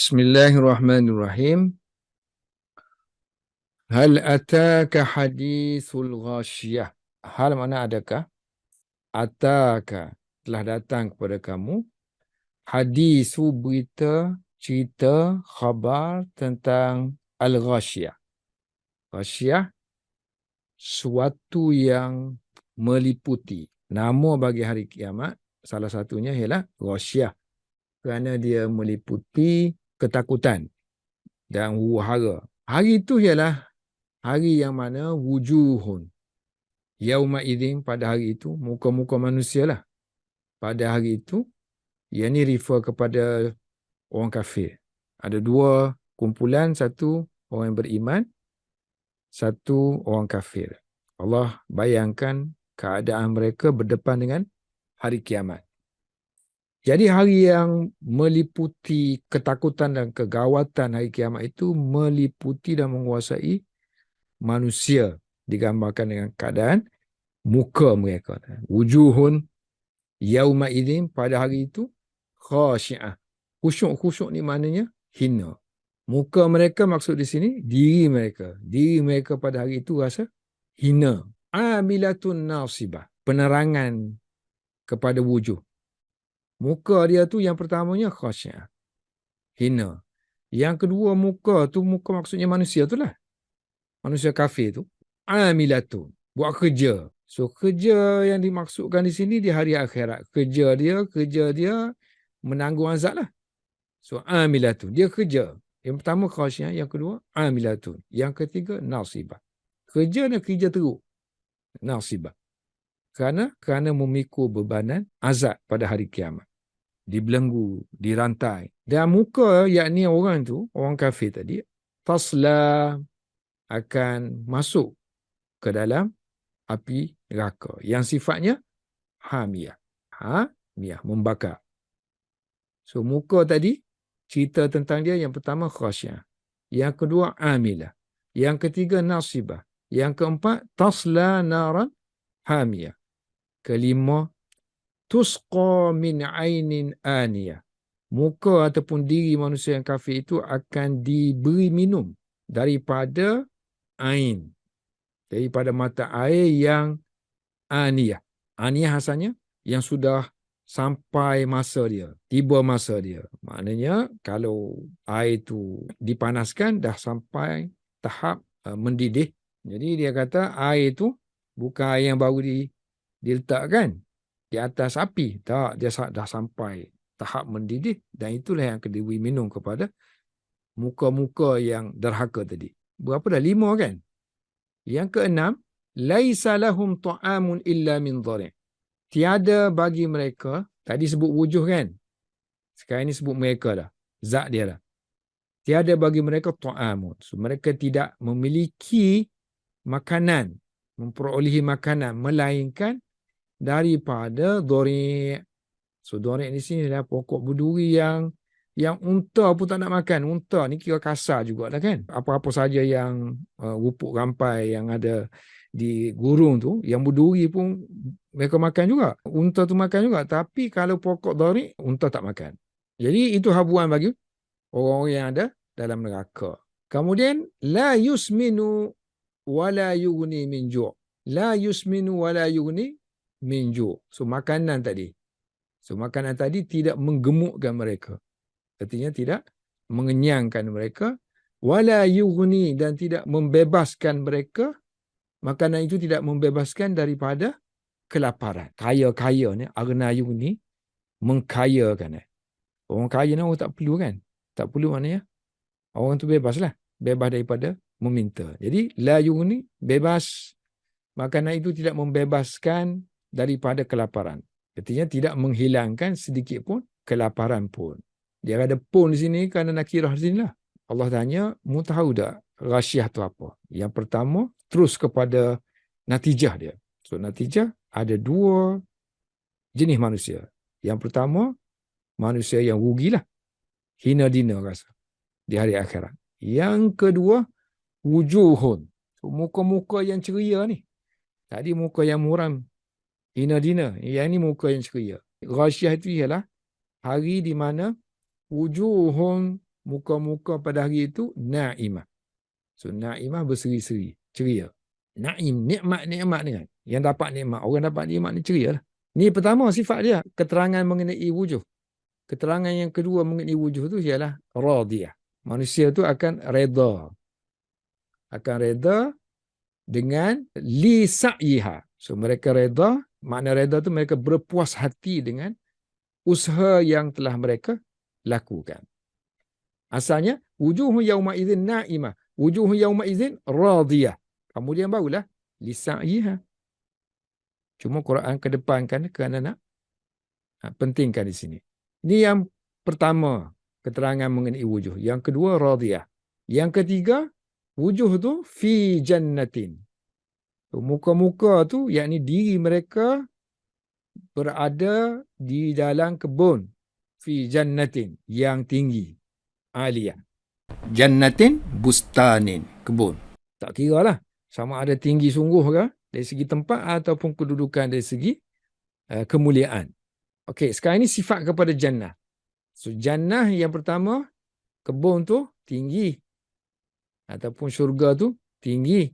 Bismillahirrahmanirrahim. Hal ataka hadithul ghasyiyah. Hal mana adakah? Ataka telah datang kepada kamu. Hadisu berita, cerita, khabar tentang al-ghasyiyah. Ghasyiyah, suatu yang meliputi. Nama bagi hari kiamat, salah satunya ialah ghasyiyah. Kerana dia meliputi ketakutan dan huru-hara. Hari itu ialah hari yang mana wujuhun. Yauma idzin, pada hari itu, muka-muka manusia lah. Pada hari itu, ia ni refer kepada orang kafir. Ada dua kumpulan, satu orang yang beriman, satu orang kafir. Allah bayangkan keadaan mereka berdepan dengan hari kiamat. Jadi hari yang meliputi ketakutan dan kegawatan hari kiamat itu meliputi dan menguasai manusia, digambarkan dengan keadaan muka mereka. Wujuhun yauma idzin, pada hari itu khasyi'ah. Khusyuk-khusyuk ni maknanya hina. Muka mereka maksud di sini diri mereka. Diri mereka pada hari itu rasa hina. Amilatun nasibah. Penerangan kepada wujuh. Muka dia tu yang pertamanya khasyi'ah, hina. Yang kedua muka tu, muka maksudnya manusia tu lah. Manusia kafir tu. Amilatun. Buat kerja. So, kerja yang dimaksudkan di sini di hari akhirat. Kerja dia menanggung azab lah. So, amilatun. Dia kerja. Yang pertama khasyiah, yang kedua amilatun. Yang ketiga nasibah. Kerja dan kerja teruk. Nasibah. Kerana memikul bebanan azab pada hari kiamat. Dibelenggu, dirantai. Dan muka, yakni orang tu, orang kafir tadi, tasla, akan masuk ke dalam api neraka yang sifatnya hamiyah. Hamiyah, membakar. So, muka tadi, cerita tentang dia yang pertama khasyah. Yang kedua amilah. Yang ketiga nasibah. Yang keempat tasla naran hamiyah. Kelima tusqa min ainin aniyah. Muka ataupun diri manusia yang kafir itu akan diberi minum daripada ain. Daripada mata air yang aniyah. Aniyah asalnya yang sudah sampai masa dia, tiba masa dia. Maknanya kalau air itu dipanaskan dah sampai tahap mendidih. Jadi dia kata air itu bukan air yang baru diletakkan di atas api. Tak, dia dah sampai tahap mendidih dan itulah yang akan diberi minum kepada muka-muka yang derhaka tadi. Berapa dah? 5 kan? Yang keenam, laisa lahum ta'amun illa min dhari'. Tiada bagi mereka, tadi sebut wujuh kan? Sekarang ini sebut mereka dah. Zat dia dah. Tiada bagi mereka ta'amun. So, mereka tidak memiliki makanan, memperolehi makanan, melainkan daripada dhari'. So, dhari' di sini adalah pokok berduri yang unta pun tak nak makan. Unta ni kira kasar juga dah kan. Apa-apa saja yang rupuk rampai yang ada di gurun tu, yang berduri pun mereka makan juga. Unta tu makan juga. Tapi kalau pokok dhari', unta tak makan. Jadi itu habuan bagi orang-orang yang ada dalam neraka. Kemudian, la yusminu wa la yughni min ju'. La yusminu wa la yughni min ju'. So, makanan tadi. So, makanan tadi tidak menggemukkan mereka. Artinya tidak mengenyangkan mereka. Wala yughni, dan tidak membebaskan mereka. Makanan itu tidak membebaskan daripada kelaparan. Kaya-kaya ni, aghna yughni, mengkayakan. Orang kaya ni orang tak perlu kan? Tak perlu maknanya orang tu bebas lah. Bebas daripada meminta. Jadi, la yughni, bebas. Makanan itu tidak membebaskan daripada kelaparan. Artinya tidak menghilangkan sedikit pun kelaparan pun. Dia ada pun di sini kerana nakirah di sini lah. Allah tanya, mu tahu tak ghasyiyah tu apa? Yang pertama, terus kepada natijah dia. So, natijah ada 2 jenis manusia. Yang pertama, manusia yang rugilah. Hina-dina rasa di hari akhirat. Yang kedua, wujuhun. So, muka-muka yang ceria ni. Tadi muka yang muram, hina-dina. Yang ni muka yang ceria. Ghasyiyah itu ialah hari di mana wujuhun muka-muka pada hari itu na'imah. So na'imah berseri-seri, ceria. Naim, nikmat-nikmat ni kan. Yang dapat nikmat, orang dapat nikmat ni ceria lah. Ni pertama sifat dia, keterangan mengenai wujuh. Keterangan yang kedua mengenai wujuh tu ialah radiyah. Manusia tu akan reda. Akan reda dengan li sa'yiha. So mereka reda, makna reda tu mereka berpuas hati dengan usaha yang telah mereka lakukan. Asalnya wujuh yauma idzin na'imah, wujuh yauma idzin radiyah. Kemudian barulah li sa'yiha. Cuma Quran kedepankan kerana nak pentingkan di sini. Ini yang pertama, keterangan mengenai wujuh. Yang kedua radiyah. Yang ketiga, wujuh tu fi jannatin. Muka-muka tu, yakni diri mereka berada di dalam kebun. Fi jannatin, yang tinggi. Aliyah. Jannatin bustanin, kebun. Tak kira lah, sama ada tinggi sungguh ke, dari segi tempat ataupun kedudukan dari segi kemuliaan. Okey, sekarang ini sifat kepada jannah. So, jannah yang pertama, kebun tu tinggi. Ataupun syurga tu tinggi.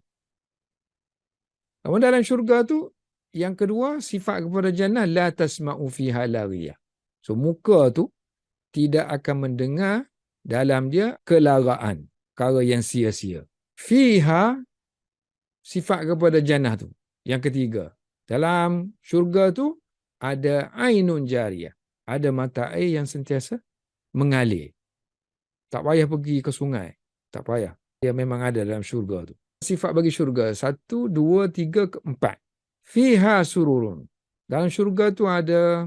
Kemudian dalam syurga tu, yang kedua, sifat kepada jannah, la tasma'u fiha laghiya. So, muka tu tidak akan mendengar dalam dia kelaraan, perkara yang sia-sia. Fiha, sifat kepada jannah tu. Yang ketiga, dalam syurga tu, ada ainun jariyah. Ada mata air yang sentiasa mengalir. Tak payah pergi ke sungai. Tak payah. Dia memang ada dalam syurga tu. Sifat bagi syurga. 1, 2, 3, 4. Fiha sururun. Dalam syurga tu ada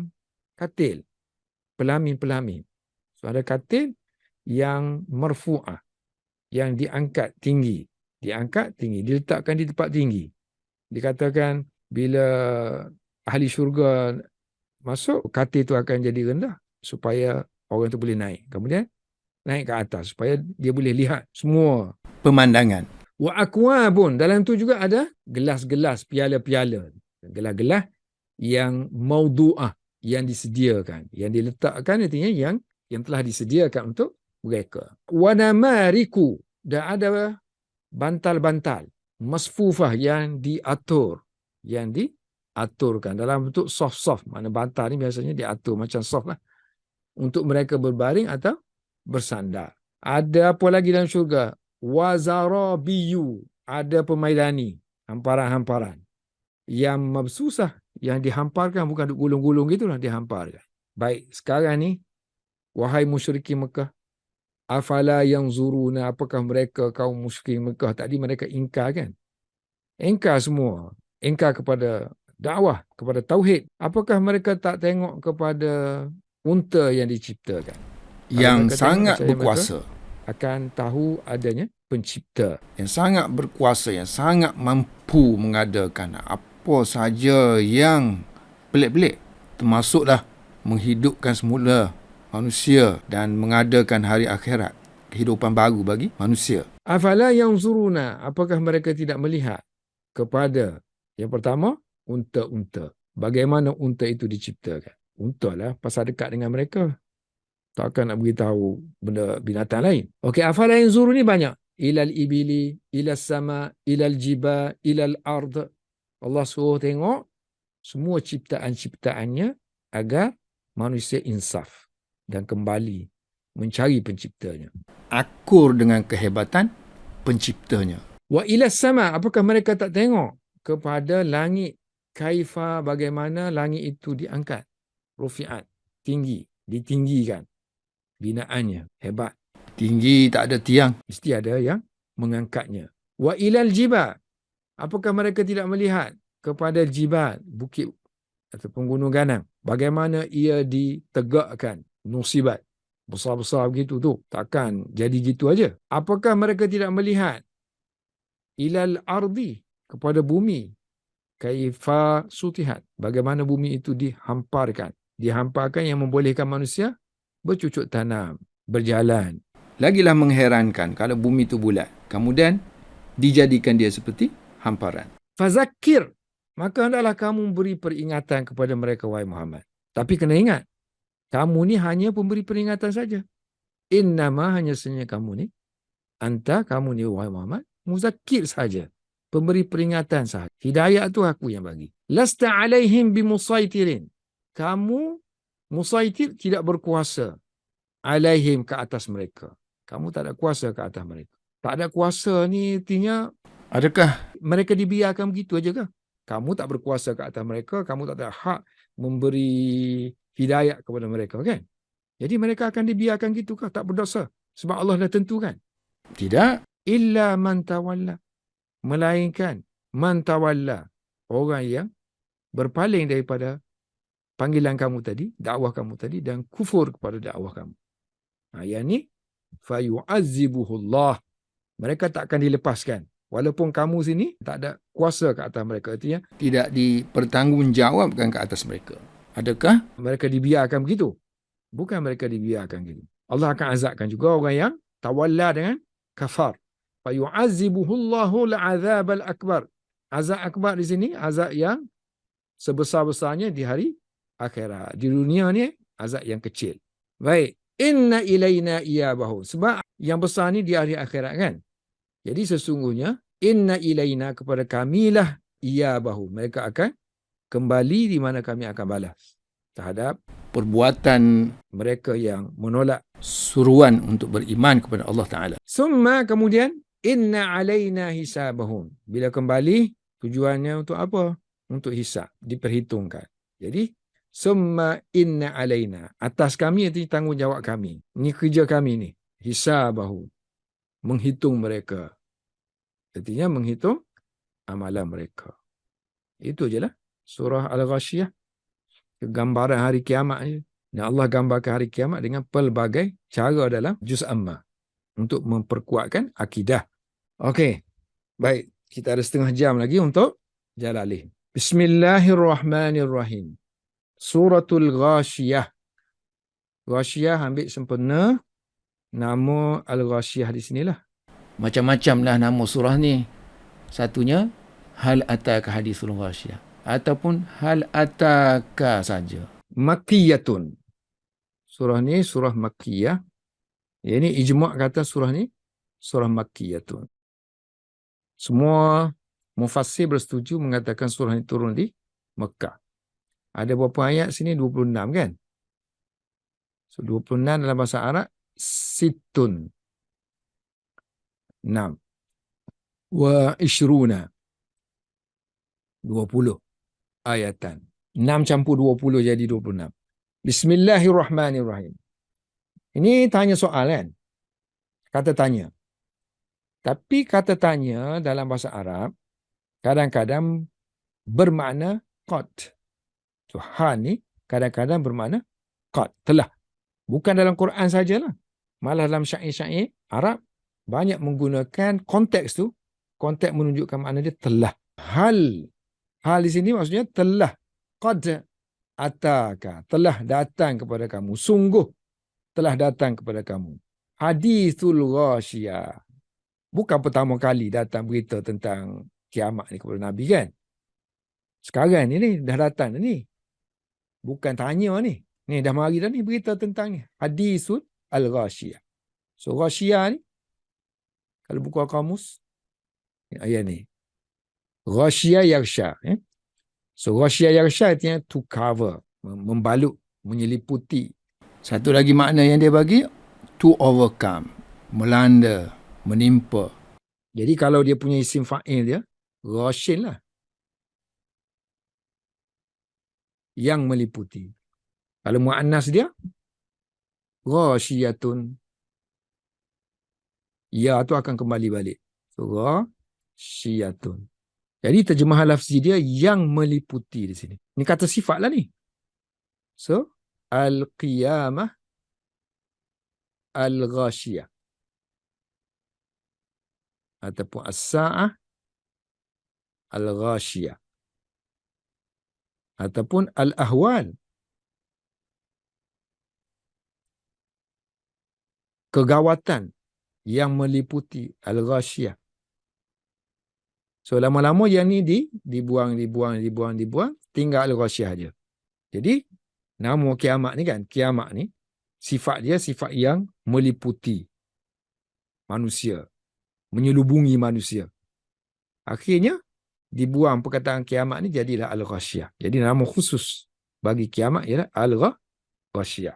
katil. Pelamin-pelamin. So, ada katil yang marfu'ah. Yang diangkat tinggi. Diangkat tinggi. Diletakkan di tempat tinggi. Dikatakan bila ahli syurga masuk, katil tu akan jadi rendah supaya orang tu boleh naik. Kemudian naik ke atas supaya dia boleh lihat semua pemandangan. Wa akwabun, dalam tu juga ada gelas-gelas, piala-piala. Gelas-gelas yang maudu'ah, yang disediakan. Yang diletakkan artinya yang telah disediakan untuk mereka. Wa namariku, dan ada bantal-bantal masfufah yang diatur. Yang diaturkan dalam bentuk soft-soft. Mana bantal ni biasanya diatur macam soft lah. Untuk mereka berbaring atau bersandar. Ada apa lagi dalam syurga? Wazarabiyu. Ada pemaidani. Hamparan-hamparan. Yang mabsusah. Yang dihamparkan. Bukan duk gulung-gulung gitulah. Dihamparkan. Baik. Sekarang ni. Wahai musyrikin Mekah. Afala yang zuruna. Apakah mereka kaum musyrikin Mekah. Tadi mereka ingkar kan? Ingkar semua. Ingkar kepada dakwah. Kepada tauhid. Apakah mereka tak tengok kepada unta yang diciptakan? Yang sangat berkuasa. Akan tahu adanya pencipta. Yang sangat berkuasa, yang sangat mampu mengadakan apa saja yang pelik-pelik. Termasuklah menghidupkan semula manusia dan mengadakan hari akhirat. Kehidupan baru bagi manusia. Afala yang zuruna. Apakah mereka tidak melihat kepada yang pertama, unta-unta. Bagaimana unta itu diciptakan? Unta lah pasal dekat dengan mereka. Takkan nak beritahu benda binatang lain. Okey, afala yanzuru ni banyak. Ilal ibili, ilal sama, ilal jiba, ilal ard. Allah suruh tengok semua ciptaan-ciptaannya agar manusia insaf dan kembali mencari penciptanya. Akur dengan kehebatan penciptanya. Wa ilal sama, apakah mereka tak tengok kepada langit? Kaifa, bagaimana langit itu diangkat? Rufi'at, tinggi, ditinggikan. Binaannya hebat. Tinggi, tak ada tiang. Mesti ada yang mengangkatnya. Wa ilal jibal. Apakah mereka tidak melihat kepada jibal, bukit ataupun gunung ganang? Bagaimana ia ditegakkan? Nusibat. Besar-besar begitu tu. Takkan jadi gitu aja. Apakah mereka tidak melihat ilal ardi, kepada bumi? Kaifa sutihat. Bagaimana bumi itu dihamparkan? Dihamparkan yang membolehkan manusia bercucuk tanam, berjalan. Lagilah mengherankan kalau bumi itu bulat. Kemudian dijadikan dia seperti hamparan. Fazakir. Maka hendaklah kamu beri peringatan kepada mereka, wahai Muhammad. Tapi kena ingat, kamu ni hanya pemberi peringatan saja. Innama hanya sebenarnya kamu ni, kamu ni wahai Muhammad, muzakkir saja. Pemberi peringatan sahaja. Hidayah tu aku yang bagi. Lasta alaihim bimusaitirin. Kamu musaitir, tidak berkuasa alaihim, ke atas mereka. Kamu tak ada kuasa ke atas mereka. Tak ada kuasa ni artinya, adakah mereka dibiarkan begitu aja kah? Kamu tak berkuasa ke atas mereka, kamu tak ada hak memberi hidayah kepada mereka, kan? Jadi mereka akan dibiarkan gitu kah? Tak berdosa. Sebab Allah dah tentukan. Tidak. Illa man tawalla. Melainkan man tawalla, orang yang berpaling daripada panggilan kamu tadi, dakwah kamu tadi, dan kufur kepada dakwah kamu. Yang ni, fayu'azzibuhullah. Mereka tak akan dilepaskan. Walaupun kamu sini tak ada kuasa ke atas mereka. Artinya, tidak dipertanggungjawabkan ke atas mereka. Adakah mereka dibiarkan begitu? Bukan mereka dibiarkan begitu. Allah akan azabkan juga orang yang tawalla dengan kafar. Fayu'azzibuhullahu la'azabal akbar. Azab akbar di sini, azab yang sebesar-besarnya di hari akhirat. Di dunia ni, azab yang kecil. Baik. Inna ilaina iyabahum. Sebab yang besar ni di hari akhirat, kan? Jadi sesungguhnya, inna ilaina, kepada kamilah iyabahum. Mereka akan kembali di mana kami akan balas terhadap perbuatan mereka yang menolak suruhan untuk beriman kepada Allah Ta'ala. Summa, kemudian, inna alaina hisabahum. Bila kembali, tujuannya untuk apa? Untuk hisab, diperhitungkan. Jadi, summa inna alaina. Atas kami itu tanggungjawab kami. Ini kerja kami ni. Hisabahum. Menghitung mereka. Artinya menghitung amalan mereka. Itu je lah. Surah Al-Ghashiyah. Gambaran hari kiamat ni. Dan Allah gambarkan hari kiamat dengan pelbagai cara dalam juz amma. Untuk memperkuatkan akidah. Okey. Baik. Kita ada setengah jam lagi untuk Jalalain. Bismillahirrahmanirrahim. Suratul Ghashiyah. Ghashiyah ambil sempena nama Al-Ghashiyah di sinilah. Macam-macam lah nama surah ni. Satunya, hal ataka hadisul Ghashiyah. Ataupun hal ataka saja. Makkiyatun. Surah ni surah Makkiyah. Ini ijma' kata surah ni surah Makkiyatun. Semua mufassir bersetuju mengatakan surah ini turun di Mekah. Ada berapa ayat sini? 26, kan? So 26 dalam bahasa Arab, situn. 6. Wa ishruna. 20 ayatan. 6 campur 20 jadi 26. Bismillahirrahmanirrahim. Ini tanya soal, kan? Kata tanya. Tapi kata tanya dalam bahasa Arab kadang-kadang bermakna qad. Tuhan ni kadang-kadang bermakna qad, telah. Bukan dalam Quran sajalah. Malah dalam syair-syair Arab banyak menggunakan konteks tu. Konteks menunjukkan makna dia telah. Hal di sini maksudnya telah. Qad ataka. Telah datang kepada kamu. Sungguh telah datang kepada kamu. Hadithul Ghashiyah. Bukan pertama kali datang berita tentang kiamat ni kepada Nabi, kan? Sekarang ni dah datang ni. Bukan tanya ni. Ni dah mari dah ni berita tentang ni. Hadithul Al-Ghashiyah. So Ghashiyah ni, kalau buka kamus, ayat ni. Ghashiyah yaghsha. So Ghashiyah yaghsha artinya to cover. Membalut, menyeliputi. Satu lagi makna yang dia bagi, to overcome. Melanda, menimpa. Jadi kalau dia punya isim fa'il dia, ghashin lah. Yang meliputi. Kalau mu'annas dia, ghashiyatun. Ya tu akan kembali balik. So, ghashiyatun. Jadi terjemahan lafzi dia yang meliputi di sini. Ini kata sifat lah ni. So, al-qiyamah al-ghashiyah. Ataupun as-sa'ah al-ghashiyah. Ataupun al-ahwal. Kegawatan yang meliputi al-ghashiyah. So lama-lama yang ni dibuang. Tinggal al-ghashiyah je. Jadi nama kiamat ni, kan? Kiamat ni sifat dia sifat yang meliputi manusia, menyelubungi manusia. Akhirnya dibuang perkataan kiamat ni jadilah al-ghasyiyah. Jadi nama khusus bagi kiamat ialah al-ghasyiyah.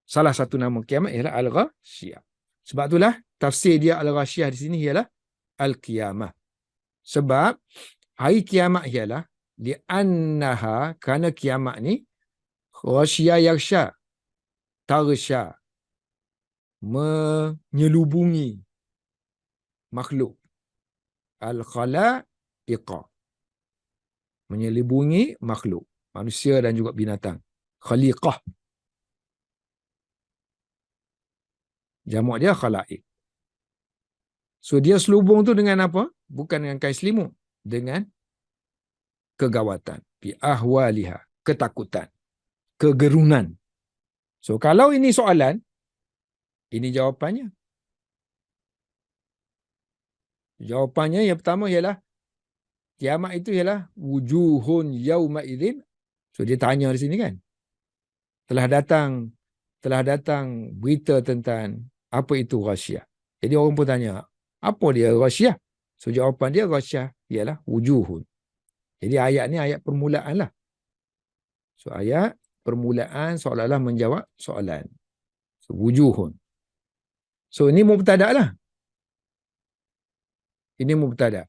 Salah satu nama kiamat ialah al-ghasyiyah. Sebab itulah tafsir dia al-ghasyiyah di sini ialah al-qiyamah. Sebab hari kiamat ialah li'annaha, kerana kiamat ni ghasyiyah yaghsha, taghsha, menyelubungi makhluk. Al-khalaiqa, menyelubungi makhluk, manusia dan juga binatang. Khaliqah, jamak dia khalaik. So dia selubung tu dengan apa? Bukan dengan kain selimut, dengan kegawatan, bi ahwaliha, ketakutan, kegerunan. So kalau ini soalan, ini jawapannya. Jawapannya yang pertama ialah kiamat itu ialah wujuhun yauma idzin. So dia tanya di sini kan. Telah datang berita tentang apa itu ghasyiyah. Jadi orang pun tanya, apa dia ghasyiyah? So jawapan dia ghasyiyah ialah wujuhun. Jadi ayat ni ayat permulaan lah. So ayat permulaan seolah-olah menjawab soalan. So wujuhun. So ini mubtada lah. Ini mubtada.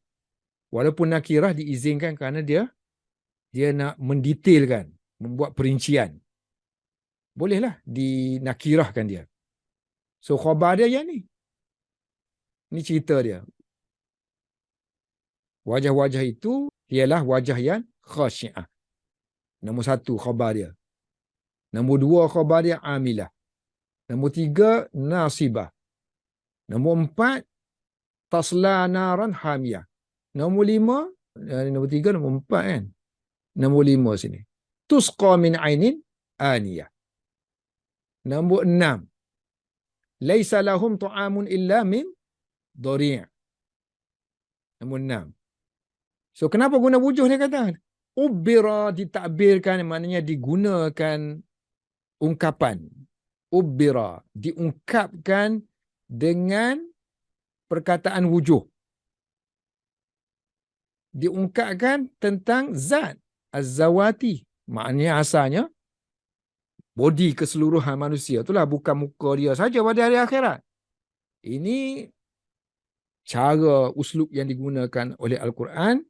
Walaupun nakirah diizinkan kerana dia nak mendetailkan, membuat perincian. Bolehlah dinakirahkan dia. So khabar dia yang ni. Ini cerita dia. Wajah-wajah itu ialah wajah yang khasyi'ah. Nombor 1 khabar dia. Nombor 2 khabar dia amilah. Nombor 3 nasibah. Nombor 4 tasla naran hamiyah. Nombor 5, nombor 3, nombor 4 kan. Nombor 5 sini. Tusqa min ainin aniyah. Nombor 6. Laisa lahum ta'amun illa min dhari'. Nombor 6. So kenapa guna wujuh dia kata? Ubbira ditakbirkan, maknanya digunakan ungkapan. Ubbira diungkapkan dengan perkataan wujuh. Diungkapkan tentang zat az-zawati. Maknanya asalnya body keseluruhan manusia. Itulah bukan muka dia saja pada hari akhirat. Ini cara uslub yang digunakan oleh Al-Quran.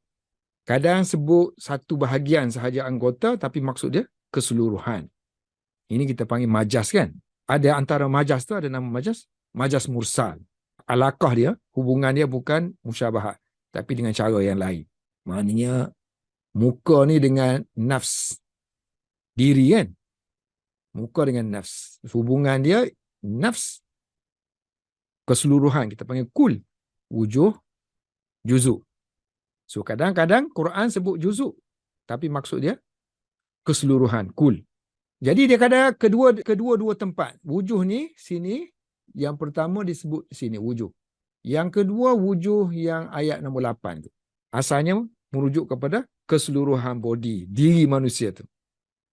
Kadang sebut satu bahagian sahaja anggota tapi maksud dia keseluruhan. Ini kita panggil majas kan. Ada antara majas tu ada nama majas mursal. Alaqah dia, hubungan dia bukan musyabahat tapi dengan cara yang lain. Maknanya muka ni dengan nafs diri kan. Muka dengan nafs. Hubungan dia nafs keseluruhan. Kita panggil kul. Wujuh, juzuk. So kadang-kadang Quran sebut juzuk. Tapi maksud dia keseluruhan, kul. Jadi dia kata kedua-dua tempat. Wujuh ni sini. Yang pertama disebut sini wujuh. Yang kedua wujuh yang ayat nombor 8 tu. Asalnya merujuk kepada keseluruhan body, diri manusia tu.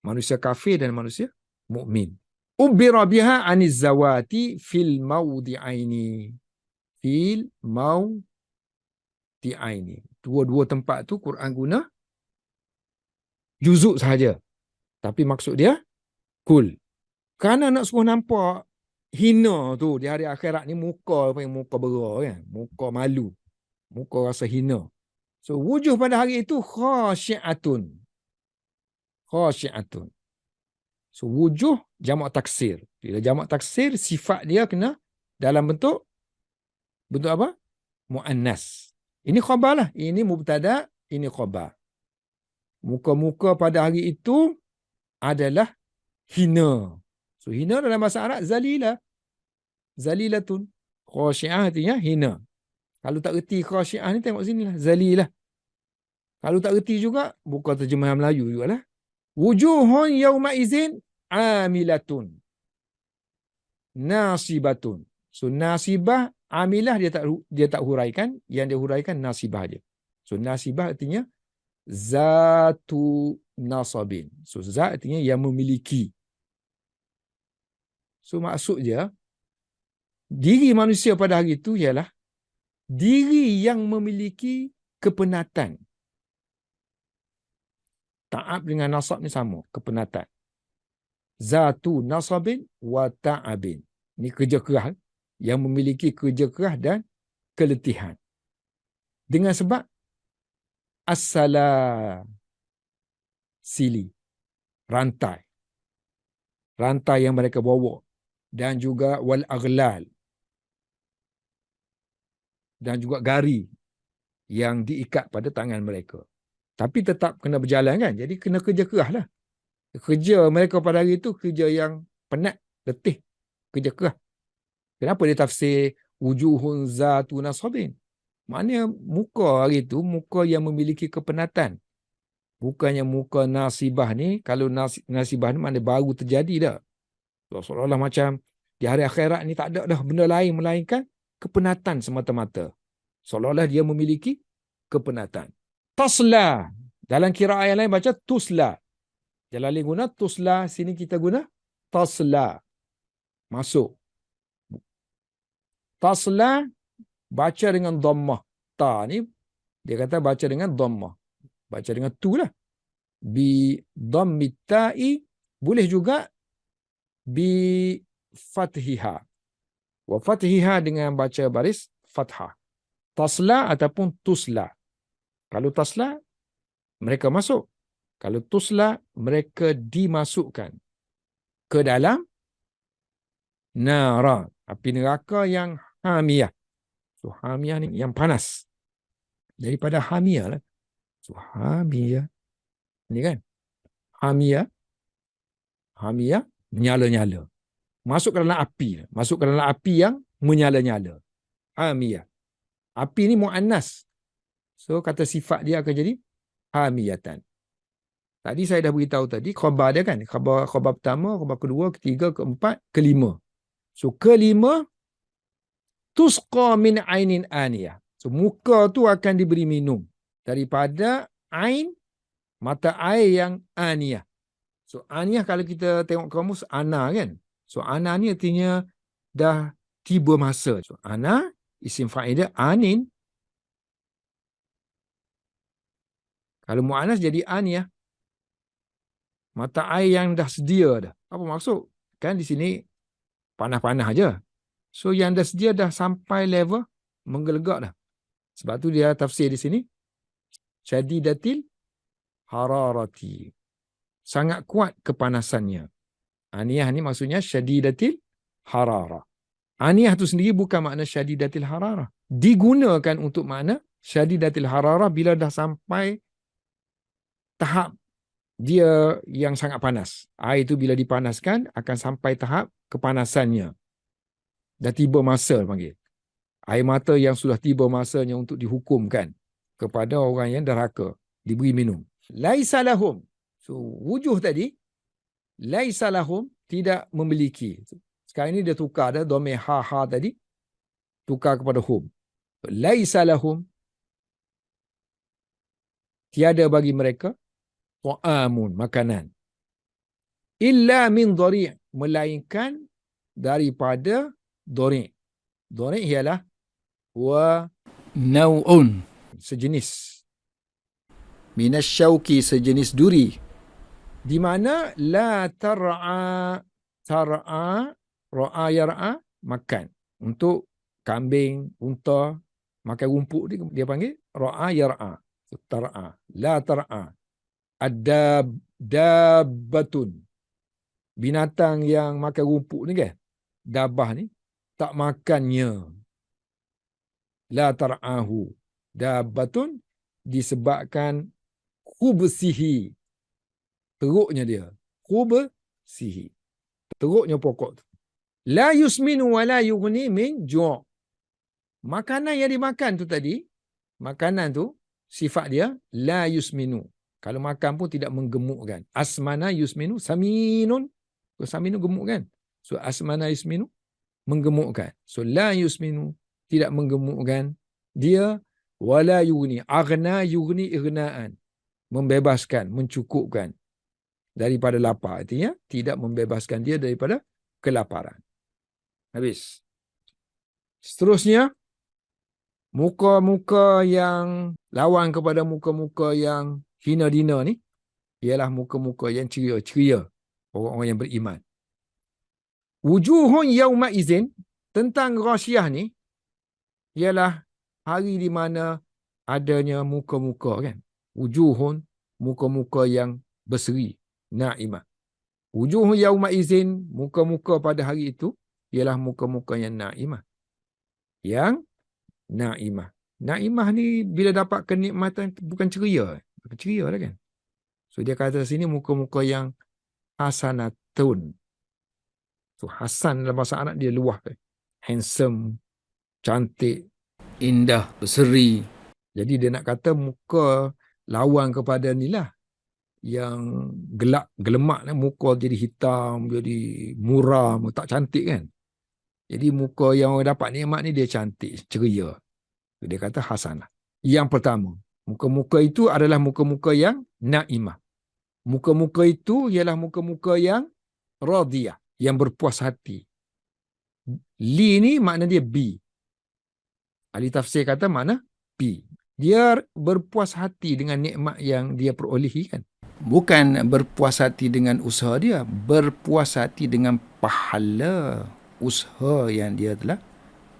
Manusia kafir dan manusia mukmin. Ubbira biha aniz zawati fil mawdi'aini. Fil mawdi'aini. Dua-dua tempat tu Quran guna juzuk sahaja. Tapi maksud dia kul. Kerana nak suruh nampak hina tu di hari akhirat ni muka bera kan. Muka malu. Muka rasa hina. So wujuh pada hari itu khasyi'atun. Khasyi'atun. So wujuh jamak taksir. Bila jamak taksir sifat dia kena dalam bentuk apa? Muannas. Ini khabar lah. Ini mubtada, ini khabar. Muka-muka pada hari itu adalah hina. So hina dalam bahasa Arab zalilah. Zalilatun. Khasyi'ah artinya hina. Kalau tak reti khasyi'ah ni tengok sini lah. Zalilah. Kalau tak reti juga buka terjemahan Melayu jugalah. Wujuhun yawma izin amilatun. Nasibatun. So nasibah, amilah dia tak huraikan, yang dia huraikan nasibah dia. So nasibah artinya zatu nasabin. So zat artinya yang memiliki. So maksud dia Diri manusia pada hari itu ialah diri yang memiliki kepenatan. Ta'ab dengan nasab ni sama, kepenatan. Zatu nasabin wa ta'abin. Ini kerja keras yang memiliki kerja keras dan keletihan. Dengan sebab as-salasili, rantai. Rantai yang mereka bawa. Dan juga wal aghlal. Dan juga gari yang diikat pada tangan mereka. Tapi tetap kena berjalan kan? Jadi kena kerja keras lah. Kerja mereka pada hari itu kerja yang penat, letih, kerja keras. Kenapa dia tafsir wujuhun zatu nasabin? Maknanya muka hari itu muka yang memiliki kepenatan. Bukannya muka nasibah ni, kalau nasibah ni maknanya baru terjadi dah. Seolah-olah macam di hari akhirat ni tak ada dah benda lain melainkan kepenatan semata-mata. Seolah-olah dia memiliki kepenatan. Tasla. Dalam kiraat yang lain baca tusla. Jalalain guna tusla, sini kita guna tasla. Masuk. Tasla baca dengan dhammah. Ta ni dia kata baca dengan dhammah. Baca dengan tu lah. Bi dhammit ta'i, boleh juga bi fathiha. Wa fathiha dengan baca baris fathah. Tasla ataupun tusla. Kalau tasla mereka masuk. Kalau tusla mereka dimasukkan ke dalam nara, api neraka yang hamiyah. So hamiyah ni yang panas. Daripada hamiyah lah. So hamiyah. Ni kan. Hamiyah. Hamiyah menyala-nyala. Masuk ke dalam api. Masuk ke dalam api yang menyala-nyala. Hamiyah. Api ni mu'annas. So kata sifat dia akan jadi hamiyatan. Tadi saya dah beritahu tadi khabar dia kan. Khabar pertama, khabar kedua, ketiga, keempat, kelima. So kelima tusqa min ainin aniyah. So muka tu akan diberi minum daripada ain, mata air yang aniyah. So aniyah kalau kita tengok kamus ana kan. So ana ni artinya dah tiba masa. So ana isim fa'il dia anin. Kalau mu'annas jadi aniyah. Mata air yang dah sedia dah. Apa maksud? Kan di sini panah-panah aja. So yang dah sedia dah sampai level menggelegak dah. Sebab tu dia tafsir di sini syadidatil hararati. Sangat kuat kepanasannya. Aniyah ni maksudnya syadidatil hararah. Aniyah tu sendiri bukan makna syadidatil hararah. Digunakan untuk makna syadidatil hararah bila dah sampai tahap dia yang sangat panas. Air itu bila dipanaskan akan sampai tahap kepanasannya. Dah tiba masa panggil. Air mata yang sudah tiba masanya untuk dihukumkan kepada orang yang derhaka. Diberi minum. Laisa lahum. So wujuh tadi. Laisa lahum tidak memiliki. Sekarang ini dia tukar dah. Dhamir ha-ha tadi. Tukar kepada hum. Laisa lahum. Tiada bagi mereka. Ta'amun, makanan. Illa min dhari', melainkan daripada dhari'. Dhari' ialah wa naw'un, sejenis. Minasyauki, sejenis duri. Di mana la tar'a, ra'a yar'a, makan. Untuk kambing, unta, makan rumput dia panggil ra'a yar'a. Tar'a, la tar'a. Ad-dabbatun. Binatang yang makan rumput ni kan. Dabah ni. Tak makannya. La tar'ahu. Dabbatun. Disebabkan khubsihi. Teruknya dia. Khubsihi. Teruknya pokok tu. La yusminu wa la yughni min ju'. Makanan yang dimakan tu tadi. Makanan tu. Sifat dia. La yusminu. Kalau makan pun tidak menggemukkan. Asmana yusminu, saminun. Saminu gemuk kan? So asmana yusminu, menggemukkan. So la yusminu, tidak menggemukkan. Dia wala yughni. Aghna yughni ighna'an. Membebaskan, mencukupkan daripada lapar. Artinya tidak membebaskan dia daripada kelaparan. Habis. Seterusnya, muka-muka yang lawan kepada muka-muka yang hina dina ni ialah muka-muka yang ceria-ceria, orang-orang yang beriman. Wujuhun yauma izin, tentang Ghasyiyah ni ialah hari di mana adanya muka-muka kan. Wujuhun, muka-muka yang berseri, naimah. Wujuhun yauma izin, muka-muka pada hari itu ialah muka-muka yang naimah. Yang naimah. Naimah ni bila dapat kenikmatan bukan ceria. Bukan ceria lah kan. So dia kata sini muka-muka yang hasanatun. So hasan dalam bahasa Arab dia luah kan. Handsome, cantik, indah, berseri. Jadi dia nak kata muka lawan kepada ni lah. Yang gelap, gelemak lah. Muka jadi hitam, jadi muram, tak cantik kan. Jadi muka yang orang dapat nikmat ni dia cantik, ceria. Dia kata hasanah. Yang pertama, muka-muka itu adalah muka-muka yang naimah. Muka-muka itu ialah muka-muka yang radiyah, yang berpuas hati. Li ni makna dia B. Ahli tafsir kata mana? B. Dia berpuas hati dengan nikmat yang dia perolehi kan. Bukan berpuas hati dengan usaha dia, berpuas hati dengan pahala usaha yang dia telah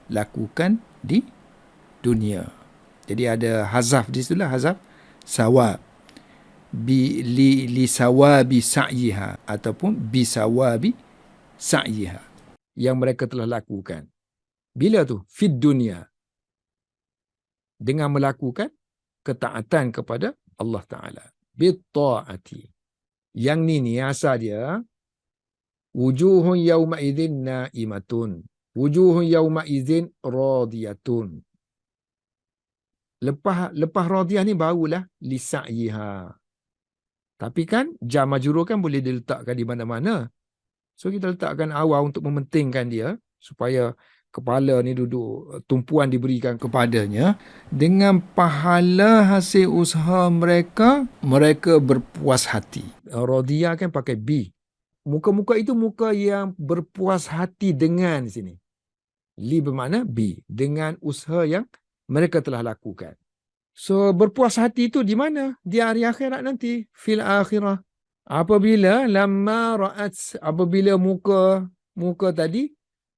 lakukan di dunia. Jadi ada hazaf di situlah, hazaf sawab. Li sawabi sa'yiha ataupun bi sawabi sa'yiha yang mereka telah lakukan. Bila tu? Fid dunia. Dengan melakukan ketaatan kepada Allah Ta'ala. Bitta'ati. Yang ni asal dia wujuhun yawma idzin na'imatun. Wujuhun yawma idzin radiyatun. Lepas radiyah ni barulah li sa'yiha. Tapi kan jar majrur kan boleh diletakkan di mana-mana. So kita letakkan awal untuk mementingkan dia supaya kepala ni duduk, tumpuan diberikan kepadanya. Dengan pahala hasil usaha mereka, mereka berpuas hati. Radiyah kan pakai B. Muka-muka itu muka yang berpuas hati dengan sini. Li bermakna B. Dengan usaha yang mereka telah lakukan. So berpuas hati itu di mana? Di hari akhirat nanti. Fil akhirah. Apabila apabila muka tadi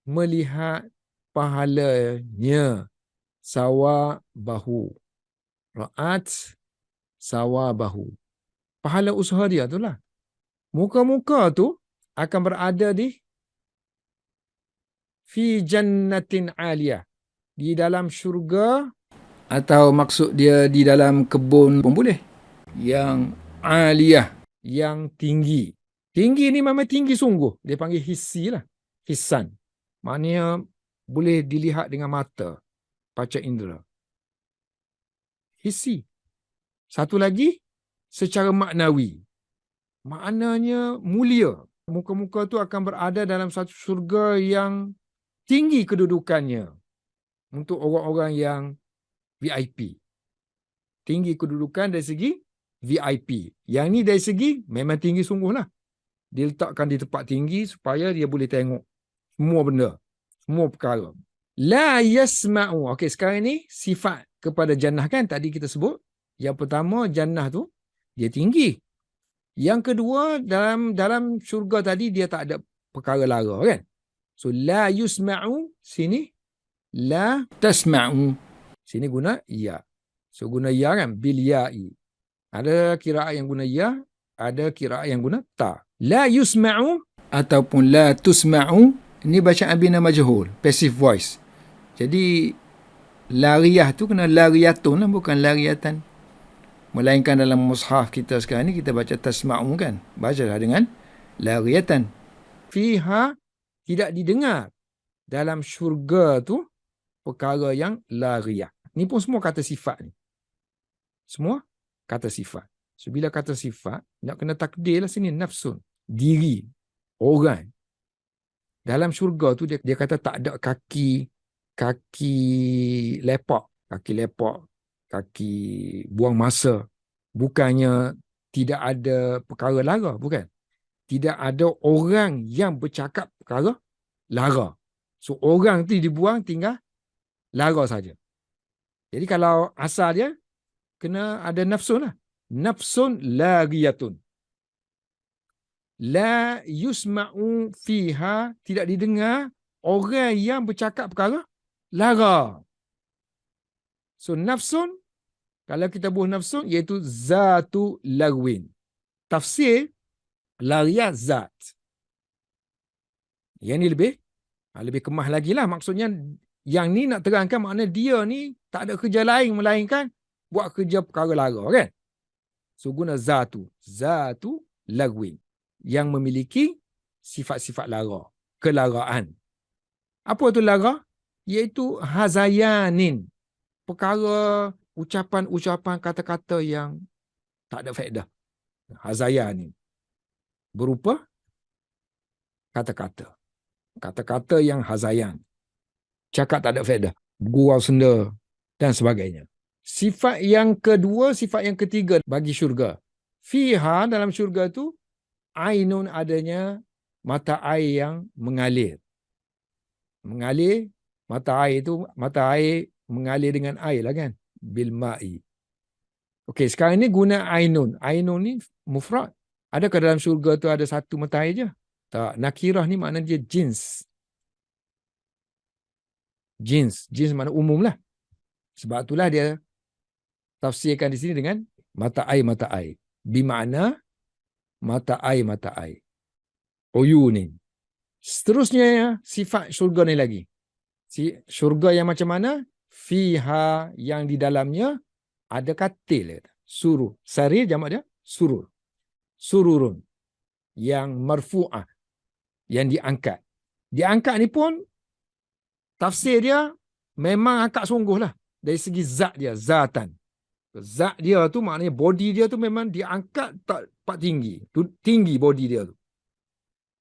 melihat pahalanya sawabahu. Ra'at sawabahu. Pahala usaha dia itulah. Muka-muka tu akan berada di fi jannatin aliyah. Di dalam syurga, atau maksud dia di dalam kebun pun boleh. Yang aliyah, yang tinggi. Tinggi ni memang tinggi sungguh. Dia panggil hissi lah. Hissan. Maknanya boleh dilihat dengan mata. Panca indera. Hissi. Satu lagi, secara maknawi. Maknanya mulia. Muka-muka tu akan berada dalam satu syurga yang tinggi kedudukannya. Untuk orang-orang yang VIP. Tinggi kedudukan dari segi VIP. Yang ni dari segi memang tinggi sungguh lah. Dia letakkan di tempat tinggi supaya dia boleh tengok semua benda. Semua perkara. La yasma'u. Okey, sekarang ni sifat kepada jannah kan tadi kita sebut. Yang pertama jannah tu dia tinggi. Yang kedua dalam syurga tadi dia tak ada perkara lara kan. So la yusma'u sini la tasma'u. Sini guna ya. So guna ya kan? Bil ya'i. Ada kiraat yang guna ya, ada kiraat yang guna ta. La yusma'u ataupun la tusma'u, ini bacaan bina majhul, passive voice. Jadi lariyah tu kena lariyatun lah, bukan lariyatan. Melainkan dalam mushaf kita sekarang ni kita baca tasma'u kan? Bacalah dengan lariyatan. Fiha, tidak didengar dalam syurga tu perkara yang lariyah. Ni pun semua kata sifat ni. Semua kata sifat. So, bila kata sifat, nak kena takdir lah sini. Nafsun. Diri. Orang. Dalam syurga tu, dia kata tak ada kaki lepak. Kaki lepak. Kaki buang masa. Bukannya tidak ada perkara lara. Bukan. Tidak ada orang yang bercakap perkara lara. So, orang tu dibuang tinggal lara saja. Jadi kalau asal dia, kena ada nafsun lah. Nafsun lariyatun. La yusma'u fiha, tidak didengar orang yang bercakap perkara lara. So nafsun, kalau kita buat nafsun, iaitu zatu lagwin. Tafsir, lariyah zat. Yang ni lebih kemah lagi lah. Maksudnya, yang ni nak terangkan makna dia ni tak ada kerja lain melainkan buat kerja perkara lara, kan? So guna zatu lagwin, yang memiliki sifat-sifat lara, kelaraan. Apa tu lara? Iaitu hazayanin, perkara ucapan-ucapan, kata-kata yang tak ada faedah. Hazayanin berupa kata-kata. Kata-kata yang hazayan, cakap tak ada faedah, gurau senda dan sebagainya. Sifat yang kedua, sifat yang ketiga bagi syurga. Fiha, dalam syurga tu, ainun, adanya mata air yang mengalir. Mengalir, mata air mengalir dengan air lah, kan? Bil ma'i. Okey, sekarang ni guna ainun. Ainun ni mufrad. Adakah dalam syurga tu ada satu mata air je? Tak. Nakirah ni makna dia jins. Jins makna umum lah. Sebab itulah dia tafsirkan di sini dengan mata air. Bermakna mata air. Uyunin. Seterusnya sifat syurga ni lagi. Syurga yang macam mana? Fiha, yang di dalamnya ada katil. Surur. Sarir jamak dia surur. Sururun. Yang marfu'ah. Yang diangkat. Diangkat ni pun tafsir dia memang angkat sungguh lah. Dari segi zat dia, zatan. Zat dia tu maknanya body dia tu memang diangkat tak tinggi. Tinggi body dia tu.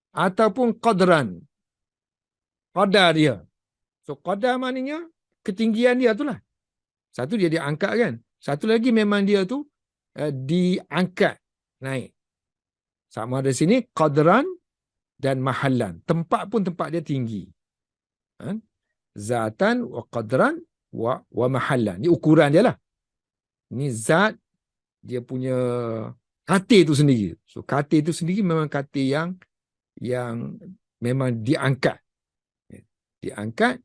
Ataupun qadran. Qadar dia. So qadar maknanya ketinggian dia tu lah. Satu dia diangkat, kan. Satu lagi memang dia tu diangkat naik. Sama ada sini qadran dan mahallan. Tempat pun tempat dia tinggi. Zatan wa qadran wa mahallan. Ni ukuran dia lah. Ni zat, dia punya katil tu sendiri. So katil tu sendiri memang katil yang memang diangkat. Diangkat,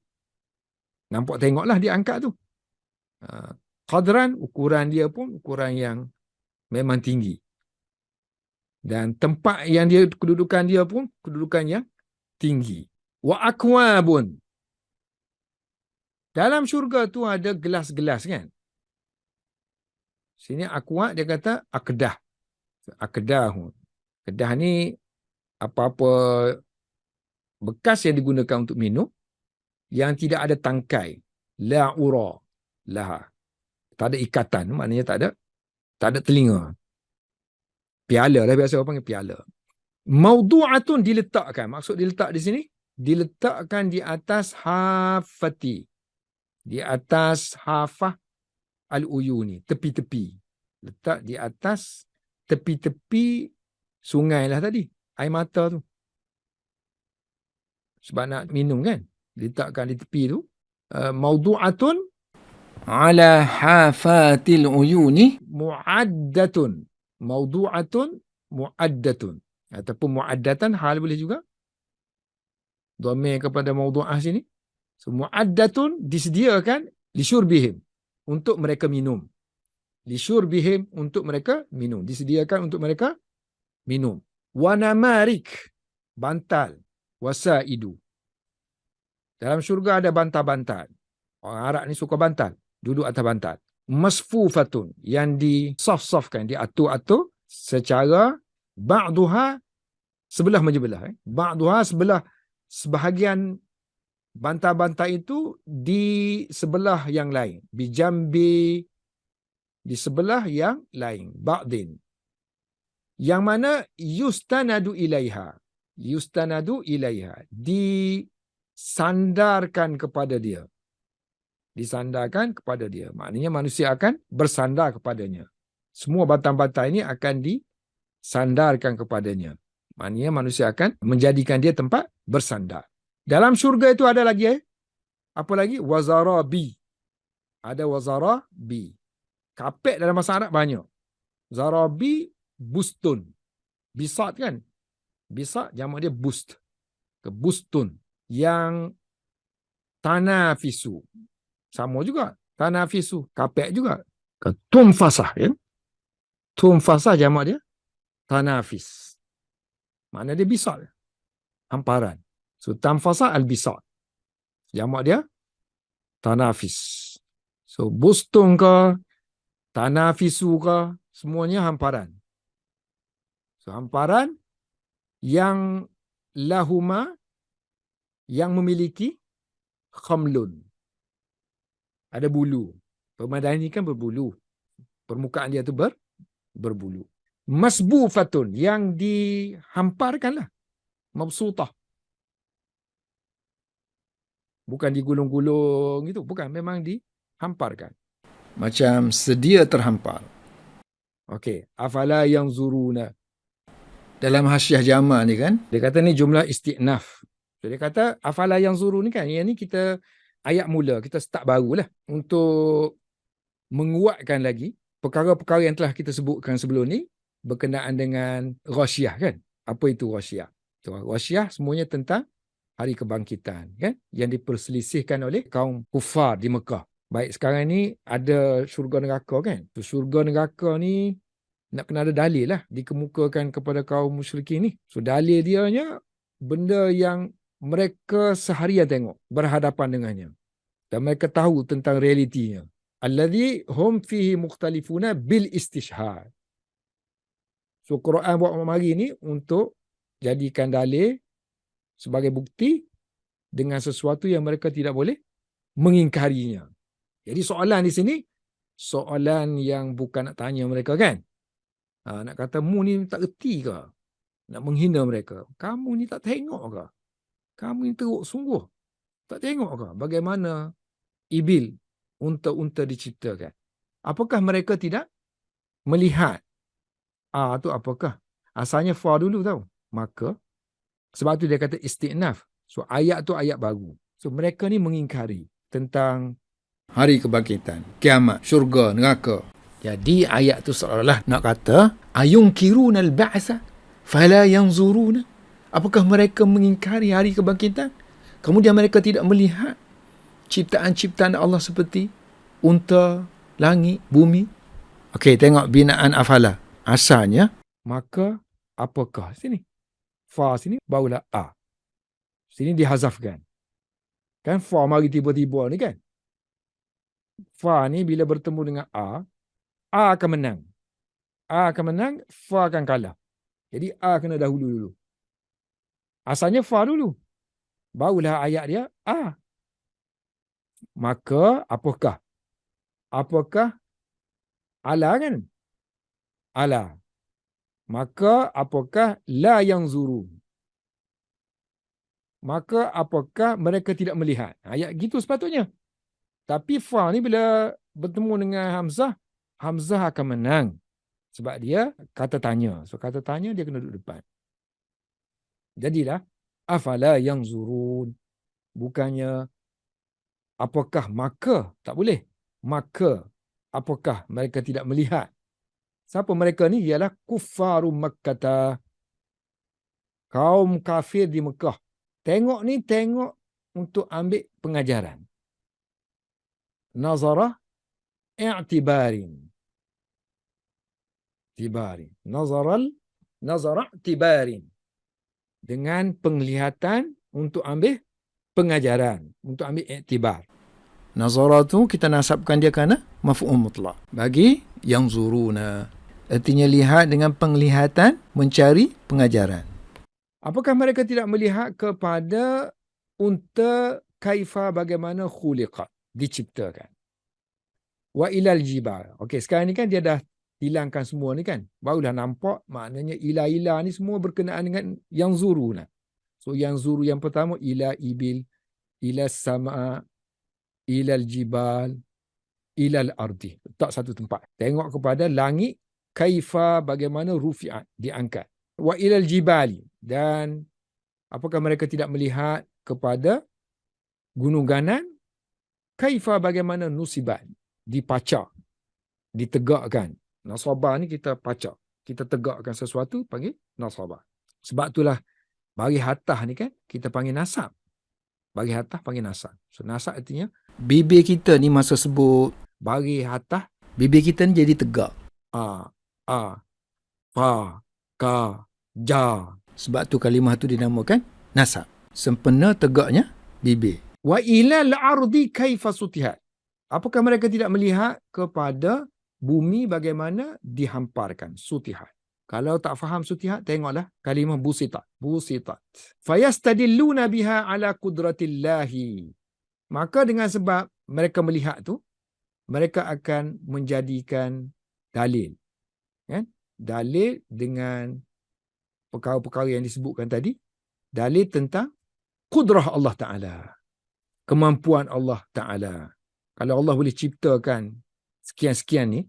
nampak tengoklah diangkat tu. Qadran, ukuran dia pun ukuran yang memang tinggi. Dan tempat yang dia, kedudukan dia pun kedudukan yang tinggi. Wa akwabun. Dalam syurga tu ada gelas-gelas, kan. Sini akwab dia kata akdah. Akdah. Kedah ni apa-apa bekas yang digunakan untuk minum yang tidak ada tangkai. La ura laha. Tak ada ikatan, maknanya tak ada telinga. Piala lah, biasa orang panggil piala. Maudu'atun, diletakkan. Maksud diletak di sini, diletakkan di atas hafati. Di atas hafah al-uyuni, tepi-tepi. Letak di atas tepi-tepi sungai lah tadi. Air mata tu. Sebab nak minum, kan. Letakkan di tepi tu. Maudu'atun ala hafatil uyuni mu'addatun. Maudu'atun mu'addatun. Ataupun mu'addatan, hal boleh juga. Dhamir kepada maudu'ah sini. So, mu'addatun disediakan lisyurbihim, untuk mereka minum. Lisyurbihim, untuk mereka minum. Disediakan untuk mereka minum. Wanamarik, bantal. Wasaidu. Dalam syurga ada bantal-bantal. Orang Arab ni suka bantal. Duduk atas bantal. Masfufatun, yang di-soft-softkan, diatur-atur secara ba'duha sebelah menyebelah. Ba'duha sebelah, sebahagian bantal-bantal itu di sebelah yang lain. Bijambi, di sebelah yang lain. Ba'din. Yang mana yustanadu ilaiha. Yustanadu ilaiha. Disandarkan kepada dia. Disandarkan kepada dia. Maknanya manusia akan bersandar kepadanya. Semua bantal-bantal ini akan disandarkan kepadanya. Maknanya manusia akan menjadikan dia tempat bersandar. Dalam syurga itu ada lagi Apa lagi? Wazarabi. Ada wazarabi. Kapet dalam bahasa Arab banyak. Zarabi, bustun. Bisat kan? Bisat jamak dia bust. Bustun. Yang tanafisu. Sama juga. Tanafisu. Kapet juga. Tumfasah. Ya? Tumfasah jamak dia tanafis. Makna dia bisat. Hamparan. So, tamfasah al-bisat. Jamak dia tanafis. So, bustun ke, tanafisu ke, semuanya hamparan. So, hamparan yang lahuma, yang memiliki khamlun. Ada bulu. Pemandangan ini kan berbulu. Permukaan dia tu berbulu. Masbufatun, yang dihamparkanlah. Mabsutah. Bukan digulung-gulung itu, bukan, memang dihamparkan. Macam sedia terhampar. Okey, afala yang zuruna. Dalam hasyiah jama' ni kan, dia kata ni jumlah isti'naf. So, dia kata afala yang zuru ni kan, yang ni kita ayat mula, kita start barulah untuk menguatkan lagi perkara-perkara yang telah kita sebutkan sebelum ni berkenaan dengan ghasyiyah kan. Apa itu ghasyiyah? Ghasyiyah semuanya tentang hari kebangkitan kan, yang diperselisihkan oleh kaum kufar di Mekah. Baik, sekarang ni ada syurga neraka kan. So, syurga neraka ni nak kena ada dalil lah dikemukakan kepada kaum musyrikin ni. So, dalil dianya benda yang mereka seharian tengok, berhadapan dengannya. Dan mereka tahu tentang realitinya. Alladhi hum fihi mukhtalifuna bil istishhad. So, Quran buat mari ni untuk jadikan dalil sebagai bukti dengan sesuatu yang mereka tidak boleh mengingkarinya. Jadi soalan di sini, soalan yang bukan nak tanya mereka kan. Nak kata, mu ni tak erti ke? Nak menghina mereka. Kamu ni tak tengok ke? Kamu ni teruk sungguh. Tak tengok ke? Bagaimana ibil, unta-unta diciptakan? Apakah mereka tidak melihat? Tu apakah? Asalnya fa dulu tau. Maka, sebab tu dia kata isti'naf. So, ayat tu ayat baru. So, mereka ni mengingkari tentang hari kebangkitan, kiamat, syurga, neraka. Jadi, ayat tu seolah-olah nak kata, ayunkiruna al-ba'sa fala yanzuruna. Apakah mereka mengingkari hari kebangkitan? Kemudian mereka tidak melihat ciptaan-ciptaan Allah seperti unta, langit, bumi. Okey, tengok binaan afala. Asalnya, maka apakah? Sini. Fa sini, barulah A. Sini dihazafkan. Kan fa mari tiba-tiba ni kan. Fa ni bila bertemu dengan A akan menang. A akan menang, fa akan kalah. Jadi A kena dahulu dulu. Asalnya fa dulu. Barulah ayat dia A. Maka apakah? Apakah ala kan? Ala. Maka apakah la yang zuru? Maka apakah mereka tidak melihat? Ayat gitu sepatutnya. Tapi fa ni bila bertemu dengan Hamzah, Hamzah akan menang. Sebab dia kata tanya. So kata tanya dia kena duduk depan. Jadilah afala yang zurun. Bukannya apakah maka. Tak boleh. Maka apakah mereka tidak melihat? Siapa mereka ni? Ialah kuffarum Makkah. Kaum kafir di Mekah. Tengok ni, tengok untuk ambil pengajaran. Nazarah i'tibarin. Tibarin. Nazarah tibarin. Dengan penglihatan untuk ambil pengajaran. Untuk ambil iktibar. Nazarah tu kita nasabkan dia kerana maf'ul mutlaq. Bagi yang zuruna. Artinya lihat dengan penglihatan mencari pengajaran. Apakah mereka tidak melihat kepada unta kaifa bagaimana khuliqat, diciptakan. Wa ilal jibal. Okey, sekarang ni kan dia dah hilangkan semua ni kan. Barulah nampak maknanya ila ni semua berkenaan dengan yang zuru lah. So yang zuru yang pertama ila ibil, ila sama, ilal jibal, ilal ardi. Tak satu tempat. Tengok kepada langit kaifa bagaimana rufi'at, diangkat. Wa ilal jibali, dan apakah mereka tidak melihat kepada gunung ganan Kaifa bagaimana nusibat, dipacak, ditegakkan. Nasabah ni kita pacak, kita tegakkan sesuatu panggil nasabah. Sebab itulah bagi hatah ni kan kita panggil nasab. Bagi hatah panggil nasab. So nasab artinya bibir kita ni masa sebut bagi hatah, bibir kita ni jadi tegak. A, fa, ka, ja. Sebab tu kalimah tu dinamakan nasab. Sempena tegaknya bibir. Wa ilal ardi kaifa sutihat. Apakah mereka tidak melihat kepada bumi bagaimana dihamparkan? Sutihat. Kalau tak faham sutihat, tengoklah kalimah busitat. Busitat. Fayastadilluna biha ala qudratillahi. Maka dengan sebab mereka melihat tu, mereka akan menjadikan dalil. Kan? Dalil dengan perkara-perkara yang disebutkan tadi. Dalil tentang kudrah Allah Ta'ala. Kemampuan Allah Ta'ala. Kalau Allah boleh ciptakan sekian-sekian ni,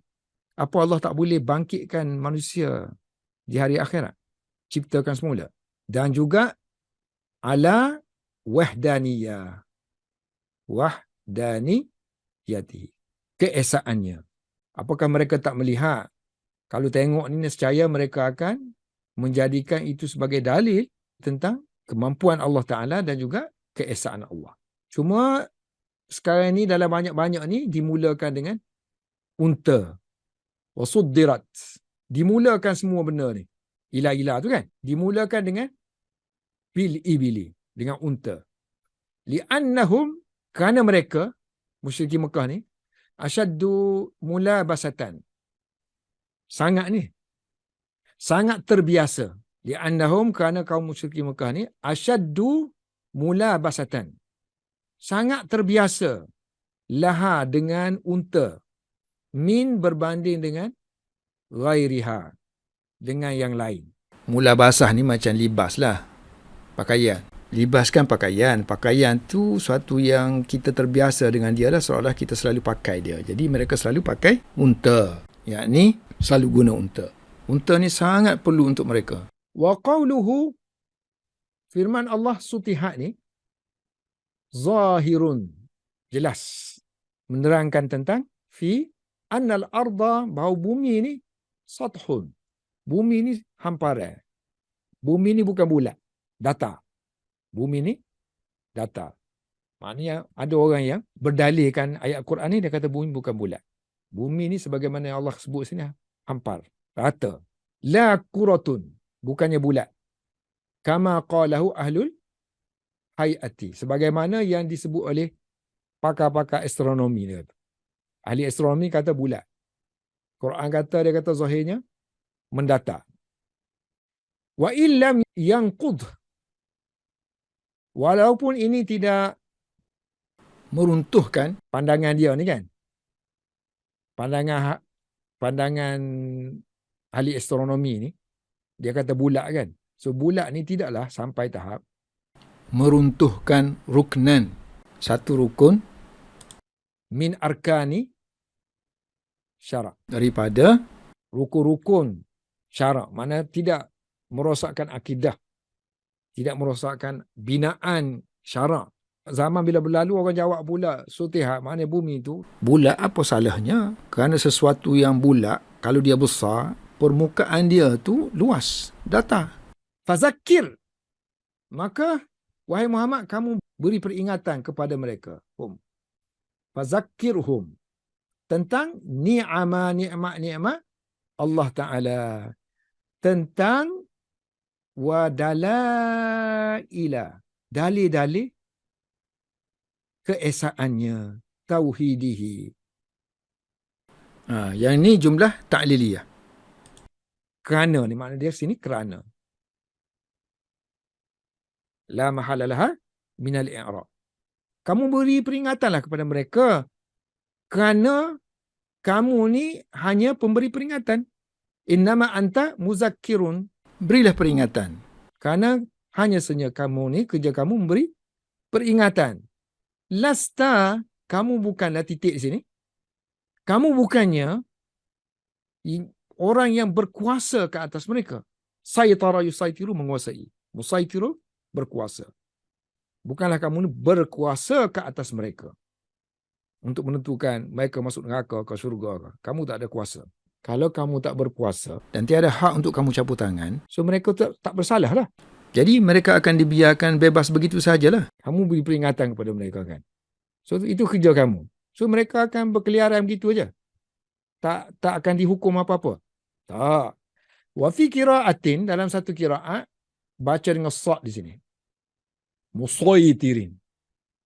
apa Allah tak boleh bangkitkan manusia di hari akhirat? Ciptakan semula. Dan juga ala wahdaniyah. Wahdaniyati. Keesaannya. Apakah mereka tak melihat? Kalau tengok ni nescaya mereka akan menjadikan itu sebagai dalil tentang kemampuan Allah Ta'ala dan juga keesaan Allah. Cuma sekarang ni dalam banyak-banyak ni dimulakan dengan unta. Wasuddirat. Dimulakan semua benda ni. Ila-ila tu kan. Dimulakan dengan bil-ibili. Dengan unta. Li'annahum, kerana mereka, musyrikin Mekah ni, asyaddu mulabasatan. Sangat ni. Sangat terbiasa. Li'annahum, kerana kaum musyrikin Mekah ni, asyaddu mulabasatan. Sangat terbiasa laha dengan unta, min berbanding dengan ghairiha, dengan yang lain. Mula basah ni macam libas lah, pakaian. Libas kan pakaian. Pakaian tu suatu yang kita terbiasa dengan dia lah, seolah kita selalu pakai dia. Jadi mereka selalu pakai unta, yakni selalu guna unta. Unta ni sangat perlu untuk mereka. Wa qawluhu, firman Allah sutihat ni, zahirun, jelas, menerangkan tentang fi annal arda, bahawa bumi ni sathun, bumi ni hamparan, bumi ni bukan bulat, datar, bumi ni datar. Maknanya ada orang yang berdalilkan ayat Quran ni, dia kata bumi bukan bulat, bumi ni sebagaimana yang Allah sebut sini hampar, rata. La kuratun, bukannya bulat, kama qalahu ahlul hayati, sebagaimana yang disebut oleh pakar-pakar astronomi dia. Ahli astronomi kata bulat. Quran kata, dia kata zahirnya mendatar. Wa illam yanqud, walaupun ini tidak meruntuhkan pandangan dia ni kan. Pandangan ahli astronomi ni, dia kata bulat kan. So bulat ni tidaklah sampai tahap meruntuhkan ruknan, satu rukun min arkani syarak, daripada rukun-rukun syarak. Mana tidak merosakkan akidah, tidak merosakkan binaan syarak. Zaman bila berlalu orang jawab pula sutihat, maknanya bumi itu bulat, apa salahnya? Kerana sesuatu yang bulat, kalau dia besar, permukaan dia tu luas, datar. Fazakir, maka wahai Muhammad, kamu beri peringatan kepada mereka. Fazakirhum, tentang ni'mat Allah Ta'ala. Tentang wadalaila, dalil-dalil keesaannya, tauhidihi. Yang ni jumlah ta'liliyah. Kerana ni, makna dia sini kerana. La mahala laha minal i'rab. Kamu beri peringatanlah kepada mereka, kerana kamu ni hanya pemberi peringatan. Innama anta muzakkirun. Berilah peringatan. Kerana hanya saja kamu ni, kerja kamu memberi peringatan. Lasta, kamu bukanlah, titik di sini, kamu bukannya orang yang berkuasa ke atas mereka. Saytara yusaitiru, menguasai. Musaitiru, berkuasa. Bukanlah kamu ni berkuasa ke atas mereka. untuk menentukan mereka masuk neraka ke syurga. Kamu tak ada kuasa. Kalau kamu tak berpuasa dan tiada hak untuk kamu campur tangan, so mereka tak bersalah lah. Jadi mereka akan dibiarkan bebas begitu sajalah. Kamu beri peringatan kepada mereka kan. So itu kerja kamu. So mereka akan berkeliaran begitu aja. Tak akan dihukum apa-apa. Tak. Wa fi qira'atin, dalam satu qira'at baca dengan sad di sini. Musaytirin.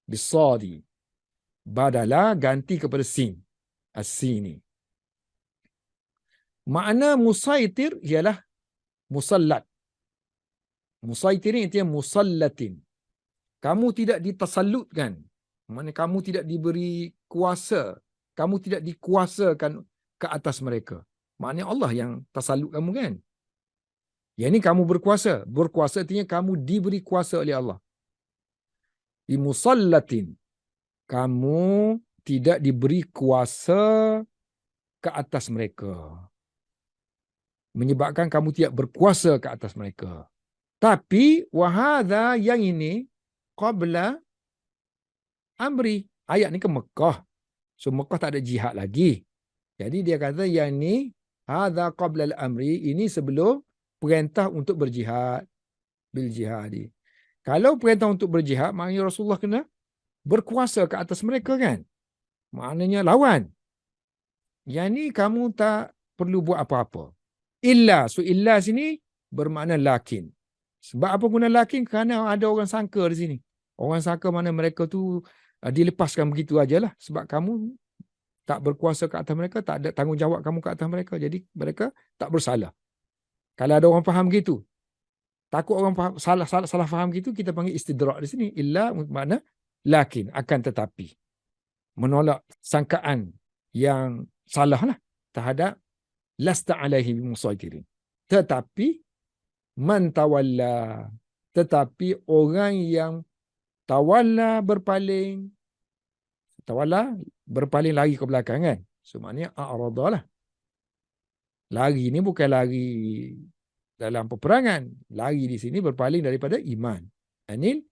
Bisadi. Badala ganti kepada sin. As-sini. Makna musaytir ialah musallat. Musaytirin itu musallatin. Kamu tidak ditasallutkan. Maknanya kamu tidak diberi kuasa. Kamu tidak dikuasakan ke atas mereka. Maknanya Allah yang tasallut kamu kan. Yang ini kamu berkuasa. Berkuasa artinya kamu diberi kuasa oleh Allah. Bimusallatin. Kamu tidak diberi kuasa ke atas mereka. Menyebabkan kamu tidak berkuasa ke atas mereka. Tapi wahadha yang ini qabla amri. Ayat ni ke Mekah. So Mekah tak ada jihad lagi. Jadi dia kata yang ni hadha qabla al-amri, ini sebelum perintah untuk berjihad. Bil jihadi. Kalau perintah untuk berjihad, maknanya Rasulullah kena berkuasa ke atas mereka kan. Maknanya lawan. Yang ni kamu tak perlu buat apa-apa. Illa. So illa sini bermakna lakin. Sebab apa guna lakin? Kerana ada orang sangka di sini. Orang sangka mana mereka tu dilepaskan begitu ajalah. Sebab kamu tak berkuasa ke atas mereka, tak ada tanggungjawab kamu ke atas mereka. Jadi mereka tak bersalah. Kalau ada orang faham gitu, takut orang faham, salah faham gitu, kita panggil istidrak di sini. Illa makna lakin, akan tetapi. Menolak sangkaan yang salah lah terhadap lasta alaihi bimusaytirin. Tetapi man tawalla, tetapi orang yang tawalla berpaling lari ke belakang kan. So maknanya a'radalah. Lari ni bukan lari dalam peperangan. Lari di sini berpaling daripada iman. Anil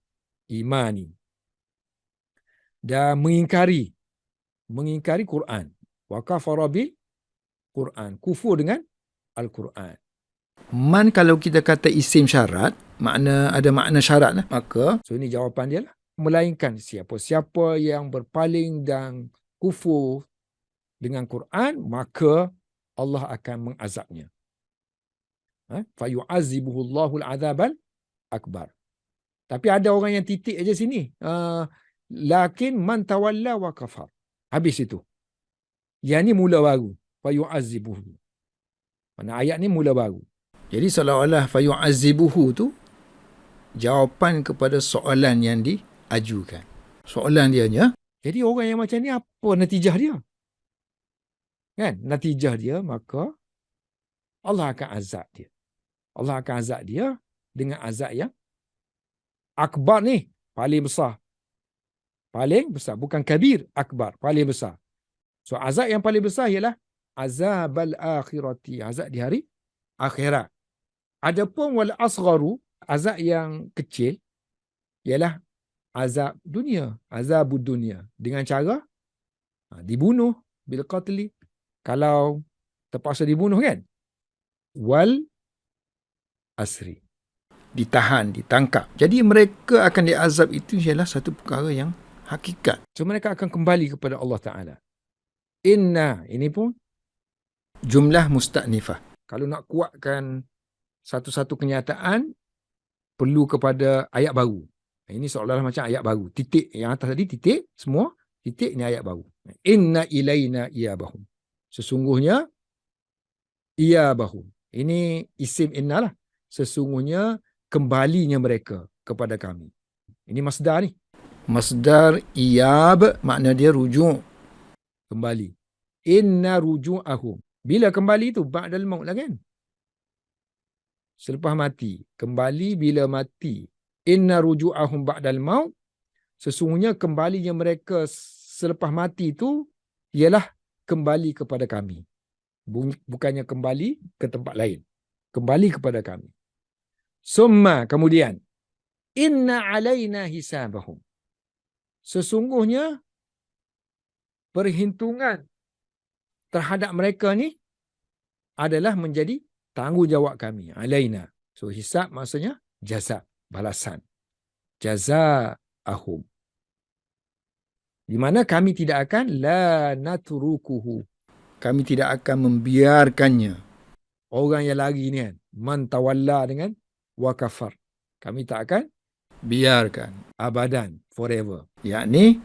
imani. Dan mengingkari Quran. Wa kafara bil Quran. Kufur dengan Al-Quran. Man kalau kita kata isim syarat, ada makna syarat lah. Maka, so ini jawapan dia lah. Melainkan siapa-siapa yang berpaling dan kufur dengan Quran, maka Allah akan mengazabnya. Fayu'azibuhu Allahul azabal akbar. Tapi ada orang yang titik aja sini. Lakin man tawalla wa kafar. Habis itu. Yang ni mula baru. Fayu'azibuhu. Mana ayat ni mula baru. Jadi seolah-olah fayu'azibuhu tu jawapan kepada soalan yang diajukan. Soalan dia nya, jadi orang yang macam ni apa natijah dia? Kan? Natijah dia, maka Allah akan azab dia. Allah akan azab dia dengan azab yang akbar ni, paling besar. Paling besar, bukan kabir, akbar, paling besar. So azab yang paling besar ialah azabal akhirati, azab di hari akhirat. Adapun wal asgharu, azab yang kecil ialah azab dunia, azabud dunia, dengan cara dibunuh bil qatli, kalau terpaksa dibunuh kan, wal asri, ditahan, ditangkap. Jadi mereka akan diazab, itu ialah satu perkara yang hakikat. So mereka akan kembali kepada Allah Ta'ala. Inna, ini pun jumlah musta'nifah. Kalau nak kuatkan satu-satu kenyataan, perlu kepada ayat baru. Ini seolah-olah macam ayat baru. Titik yang atas tadi, titik, semua titik, ni ayat baru. Inna ilaina iyabahum. Sesungguhnya iyabahum. Ini isim inna lah. Sesungguhnya kembalinya mereka kepada kami. Ini masdar ni. Masdar iyab, makna dia rujuk. Kembali. Inna ruju'ahum. Bila kembali tu? Ba'dal maut lah kan? Selepas mati. Kembali bila mati. Inna ruju'ahum ba'dal maut. Sesungguhnya kembalinya mereka selepas mati itu ialah kembali kepada kami. Bukannya kembali ke tempat lain. Kembali kepada kami. Summa, kemudian. Inna alaina hisabahum. Sesungguhnya perhitungan terhadap mereka ni adalah menjadi tanggungjawab kami. Alaina. So hisab maksudnya jaza, balasan. Jazaahum. Di mana kami tidak akan la natrukuhu. Kami tidak akan membiarkannya. Orang yang lari ni kan, man tawalla dengan wa kafar. Kami tak akan biarkan abadan, forever. Yakni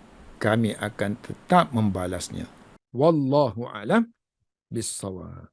kami akan tetap membalasnya. Wallahu a'lam bissawab.